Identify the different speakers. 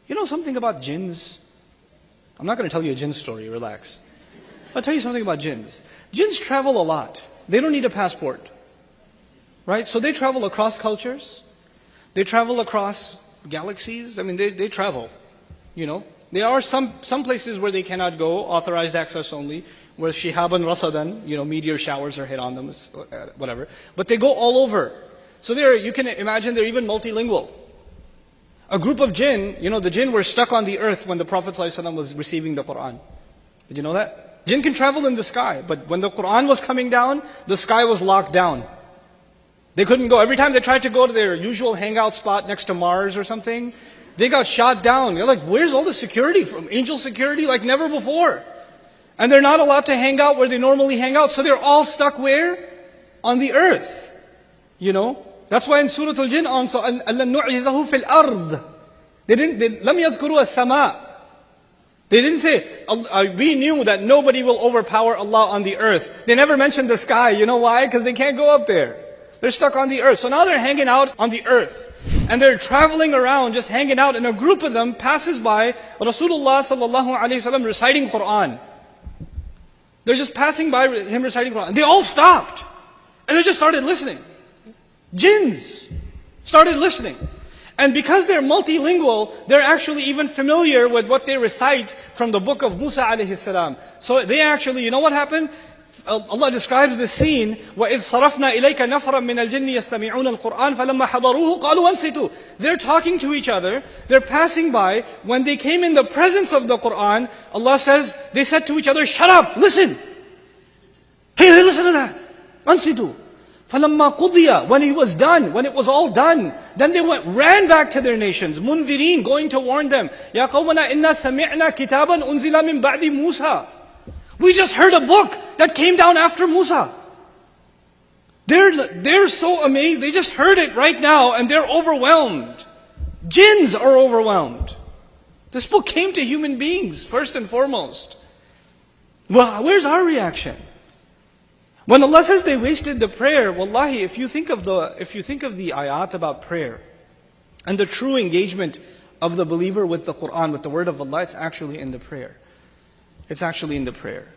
Speaker 1: You know something about jinns? I'm not going to tell you a jinn story, relax. I'll tell you something about jinns. Jinns travel a lot. They don't need a passport. Right? So they travel across cultures. They travel across galaxies. I mean, they travel. You know? There are some places where they cannot go, authorized access only, where shihaban rasadan, meteor showers are hit on them, whatever. But they go all over. So you can imagine they're even multilingual. A group of jinn, the jinn were stuck on the earth when the Prophet ﷺ was receiving the Quran. Did you know that? Jinn can travel in the sky, but when the Quran was coming down, the sky was locked down. They couldn't go. Every time they tried to go to their usual hangout spot next to Mars or something, they got shot down. They're like, where's all the security from? Angel security like never before. And they're not allowed to hang out where they normally hang out. So they're all stuck where? On the earth. That's why in Surah Al-Jinn also, أَلَّا نُعْجِزَهُ فِي الْأَرْضِ They لَمْ يَذْكُرُوا السَّمَاءِ They didn't say, we knew that nobody will overpower Allah on the earth. They never mentioned the sky. You know why? Because they can't go up there. They're stuck on the earth. So now they're hanging out on the earth. And they're traveling around, just hanging out, and a group of them passes by Rasulullah sallallahu alayhi wa sallam reciting Quran. They're just passing by him reciting Quran. They all stopped. And they just started listening. Jinns started listening. And because they're multilingual, they're actually even familiar with what they recite from the book of Musa alayhi salam. So they actually, you know what happened? Allah describes this scene, وَإِذْ صَرَفْنَا إِلَيْكَ نَفْرًا مِنَ الْجِنِّ يَسْتَمِعُونَ الْقُرْآنَ فَلَمَّا حَضَرُوهُ قَالُوا أَنصِتُوا They're talking to each other, they're passing by. When they came in the presence of the Qur'an, Allah says, they said to each other, shut up, listen. Hey, listen to that. أَنصِتُوا فَلَمَّا قُضِيَ When it was done, when it was all done, then they ran back to their nations, مُنذِرِينَ, going to warn them, يَا قَوْمَنَا إِنَّا سَمِعْنَا كِتَابًا أُنزِلَ مِن بَعْدِ مُوسَى We just heard a book that came down after Musa. They're so amazed. They just heard it right now and they're overwhelmed. Jinns are overwhelmed. This book came to human beings first and foremost. Well, where's our reaction? When Allah says they wasted the prayer, wallahi, if you think of the ayat about prayer and the true engagement of the believer with the Quran, with the word of Allah, it's actually in the prayer. It's actually in the prayer.